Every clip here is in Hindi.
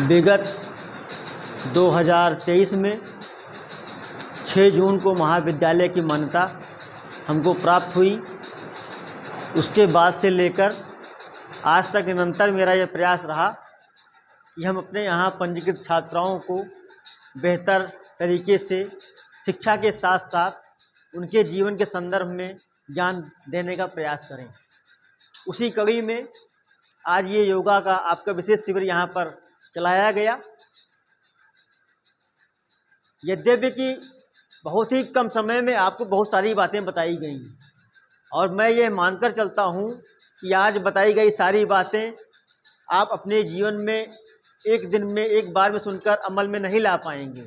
विगत 2023 में 6 जून को महाविद्यालय की मान्यता हमको प्राप्त हुई। उसके बाद से लेकर आज तक निरंतर मेरा ये प्रयास रहा कि हम अपने यहाँ पंजीकृत छात्राओं को बेहतर तरीके से शिक्षा के साथ साथ उनके जीवन के संदर्भ में ज्ञान देने का प्रयास करें। उसी कड़ी में आज ये योगा का आपका विशेष शिविर यहाँ पर चलाया गया। यद्यपि कि बहुत ही कम समय में आपको बहुत सारी बातें बताई गई और मैं ये मानकर चलता हूँ कि आज बताई गई सारी बातें आप अपने जीवन में एक दिन में एक बार में सुनकर अमल में नहीं ला पाएंगे।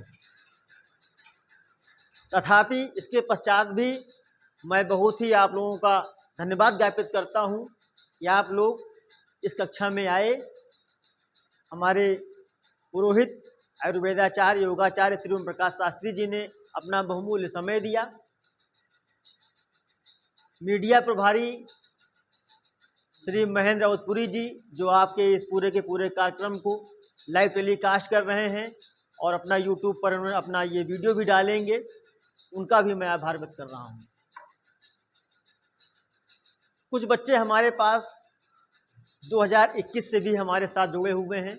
तथापि इसके पश्चात भी मैं बहुत ही आप लोगों का धन्यवाद ज्ञापित करता हूँ कि आप लोग इस कक्षा में आए। हमारे पुरोहित आयुर्वेदाचार्य योगाचार्य श्री ओम प्रकाश शास्त्री जी ने अपना बहुमूल्य समय दिया। मीडिया प्रभारी श्री महेंद्र राउतपुरी जी जो आपके इस पूरे के पूरे कार्यक्रम को लाइव टेलीकास्ट कर रहे हैं और अपना यूट्यूब पर उन्होंने अपना ये वीडियो भी डालेंगे, उनका भी मैं आभार व्यक्त कर रहा हूँ। कुछ बच्चे हमारे पास 2021 से भी हमारे साथ जुड़े हुए हैं।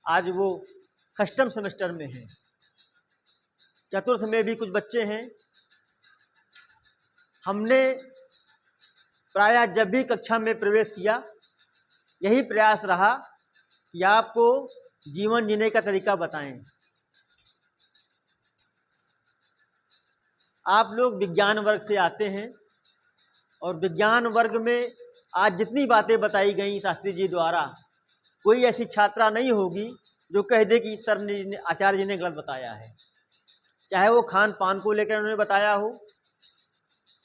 आज वो षष्ठम सेमेस्टर में हैं। चतुर्थ में भी कुछ बच्चे हैं। हमने प्रायः जब भी कक्षा में प्रवेश किया यही प्रयास रहा कि आपको जीवन जीने का तरीका बताएं। आप लोग विज्ञान वर्ग से आते हैं और विज्ञान वर्ग में आज जितनी बातें बताई गई शास्त्री जी द्वारा, कोई ऐसी छात्रा नहीं होगी जो कह दे कि सर ने आचार्य जी ने गलत बताया है। चाहे वो खान पान को लेकर उन्होंने बताया हो,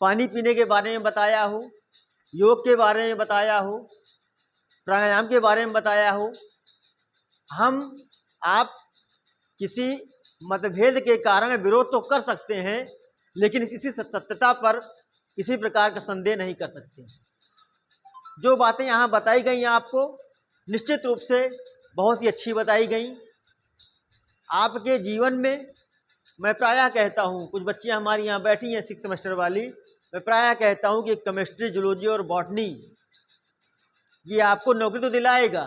पानी पीने के बारे में बताया हो, योग के बारे में बताया हो, प्राणायाम के बारे में बताया हो। हम आप किसी मतभेद के कारण विरोध तो कर सकते हैं, लेकिन किसी सत्यता पर किसी प्रकार का संदेह नहीं कर सकते। जो बातें यहाँ बताई गई आपको निश्चित रूप से बहुत ही अच्छी बताई गई। आपके जीवन में मैं प्रायः कहता हूँ, कुछ बच्चियाँ हमारी यहाँ बैठी हैं 6 सेमेस्टर वाली, मैं प्रायः कहता हूँ कि केमिस्ट्री, जूलॉजी और बॉटनी ये आपको नौकरी तो दिलाएगा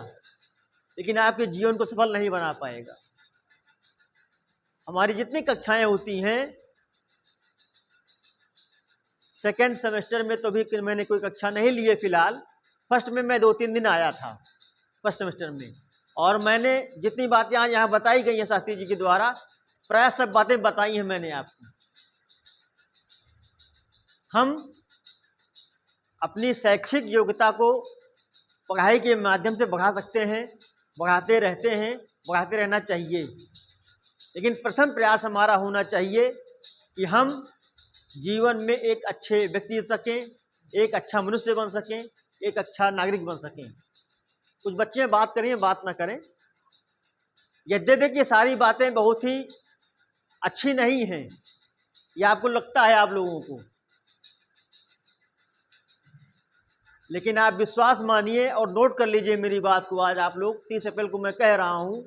लेकिन आपके जीवन को सफल नहीं बना पाएगा। हमारी जितनी कक्षाएं होती हैं, सेकेंड सेमेस्टर में तो भी मैंने कोई कक्षा नहीं ली है फिलहाल। फर्स्ट में मैं 2-3 दिन आया था फर्स्ट सेमेस्टर में, और मैंने जितनी बातें आज यहाँ बताई गई हैं शास्त्री जी के द्वारा, प्राय सब बातें बताई हैं मैंने आपको। हम अपनी शैक्षिक योग्यता को पढ़ाई के माध्यम से बढ़ा सकते हैं, बढ़ाते रहते हैं, बढ़ाते रहना चाहिए। लेकिन प्रथम प्रयास हमारा होना चाहिए कि हम जीवन में एक अच्छे व्यक्ति बन सकें, एक अच्छा मनुष्य बन सकें, एक अच्छा नागरिक बन सकें। कुछ बच्चे बात करें बात ना करें, यद्यपि कि सारी बातें बहुत ही अच्छी नहीं हैं, ये आपको लगता है आप लोगों को, लेकिन आप विश्वास मानिए और नोट कर लीजिए मेरी बात को। आज आप लोग 30 अप्रैल को मैं कह रहा हूँ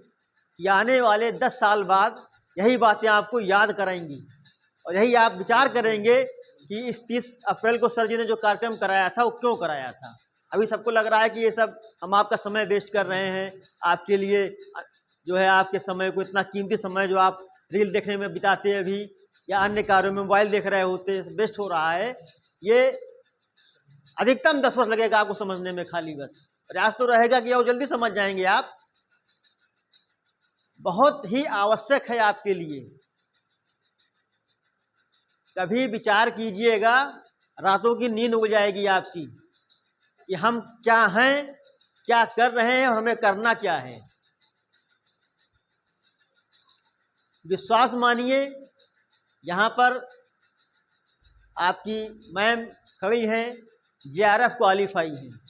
कि आने वाले 10 साल बाद यही बातें आपको याद कराएंगी और यही आप विचार करेंगे कि इस 30 अप्रैल को सर जी ने जो कार्यक्रम कराया था वो क्यों कराया था। अभी सबको लग रहा है कि ये सब हम आपका समय वेस्ट कर रहे हैं, आपके लिए जो है आपके समय को, इतना कीमती समय जो आप रील देखने में बिताते हैं अभी या अन्य कार्यों में मोबाइल देख रहे होते, वेस्ट हो रहा है। ये अधिकतम 10 वर्ष लगेगा आपको समझने में। खाली बस प्रयास तो रहेगा कि वो जल्दी समझ जाएंगे आप। बहुत ही आवश्यक है आपके लिए। कभी विचार कीजिएगा, रातों की नींद उड़ जाएगी आपकी कि हम क्या हैं, क्या कर रहे हैं और हमें करना क्या है। विश्वास मानिए, यहाँ पर आपकी मैम खड़ी हैं, JRF क्वालिफाई हैं।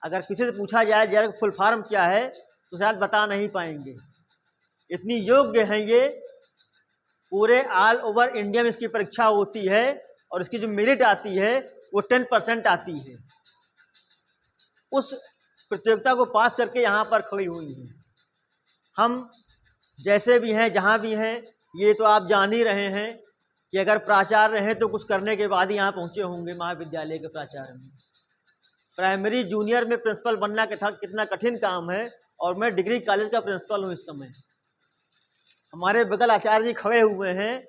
अगर किसी से पूछा जाए JRF फुल फॉर्म क्या है तो शायद बता नहीं पाएंगे। इतनी योग्य हैं ये। पूरे ऑल ओवर इंडिया में इसकी परीक्षा होती है और इसकी जो मेरिट आती है वो 10% आती है। उस प्रतियोगिता को पास करके यहाँ पर खड़ी हुई हैं। हम जैसे भी हैं, जहाँ भी हैं, ये तो आप जान ही रहे हैं कि अगर प्राचार्य हैं तो कुछ करने के बाद ही यहाँ पहुँचे होंगे महाविद्यालय के प्राचार्य में। प्राइमरी जूनियर में प्रिंसिपल बनना कितना कठिन काम है, और मैं डिग्री कॉलेज का प्रिंसिपल हूँ इस समय। हमारे बगल आचार्य जी खड़े हुए हैं,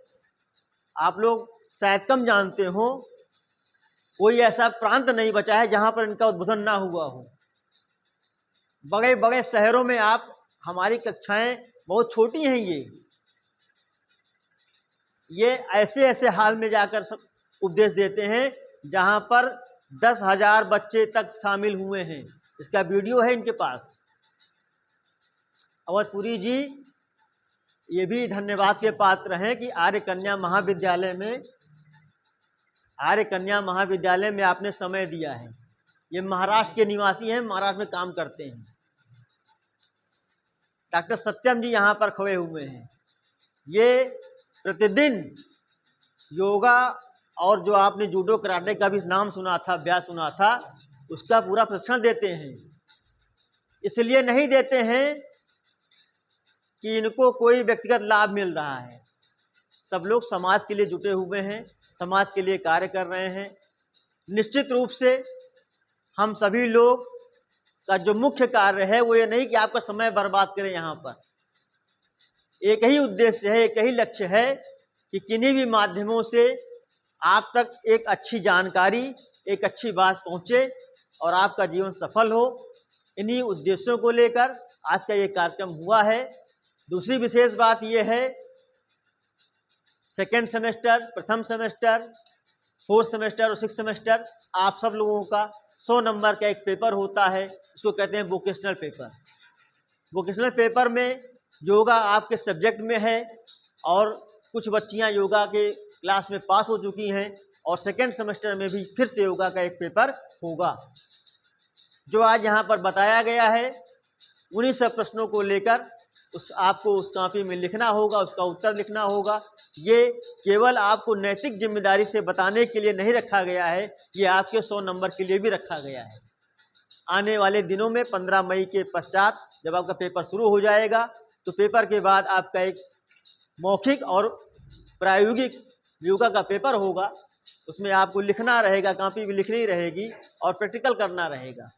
आप लोग शायद कम जानते हो, कोई ऐसा प्रांत नहीं बचा है जहाँ पर इनका उद्बोधन ना हुआ हो। बड़े बड़े शहरों में आप, हमारी कक्षाएं बहुत छोटी हैं, ये ऐसे ऐसे हाल में जाकर सब उपदेश देते हैं जहाँ पर 10,000 बच्चे तक शामिल हुए हैं। इसका वीडियो है इनके पास। अवधपुरी जी ये भी धन्यवाद के पात्र हैं कि आर्य कन्या महाविद्यालय में आपने समय दिया है। ये महाराष्ट्र के निवासी हैं, महाराष्ट्र में काम करते हैं। डॉक्टर सत्यम जी यहाँ पर खड़े हुए हैं। ये प्रतिदिन योगा और जो आपने जूडो कराटे का भी नाम सुना था, अभ्यास सुना था, उसका पूरा प्रशिक्षण देते हैं। इसलिए नहीं देते हैं कि इनको कोई व्यक्तिगत लाभ मिल रहा है। सब लोग समाज के लिए जुटे हुए हैं, समाज के लिए कार्य कर रहे हैं। निश्चित रूप से हम सभी लोग का जो मुख्य कार्य है वो ये नहीं कि आपका समय बर्बाद करें। यहाँ पर एक ही उद्देश्य है, एक ही लक्ष्य है कि किन्हीं भी माध्यमों से आप तक एक अच्छी जानकारी, एक अच्छी बात पहुँचे और आपका जीवन सफल हो। इन्हीं उद्देश्यों को लेकर आज का ये कार्यक्रम हुआ है। दूसरी विशेष बात ये है, सेकेंड सेमेस्टर, प्रथम सेमेस्टर, फोर्थ सेमेस्टर और सिक्स सेमेस्टर, आप सब लोगों का 100 नंबर का एक पेपर होता है, इसको कहते हैं वोकेशनल पेपर। वोकेशनल पेपर में योगा आपके सब्जेक्ट में है और कुछ बच्चियां योगा के क्लास में पास हो चुकी हैं, और सेकेंड सेमेस्टर में भी फिर से योगा का एक पेपर होगा। जो आज यहाँ पर बताया गया है, उन्हीं सब प्रश्नों को लेकर आपको उस कॉपी में लिखना होगा, उसका उत्तर लिखना होगा। ये केवल आपको नैतिक जिम्मेदारी से बताने के लिए नहीं रखा गया है, ये आपके 100 नंबर के लिए भी रखा गया है। आने वाले दिनों में 15 मई के पश्चात जब आपका पेपर शुरू हो जाएगा, तो पेपर के बाद आपका एक मौखिक और प्रायोगिक योगा का पेपर होगा। उसमें आपको लिखना रहेगा, कॉपी भी लिखनी रहेगी और प्रैक्टिकल करना रहेगा।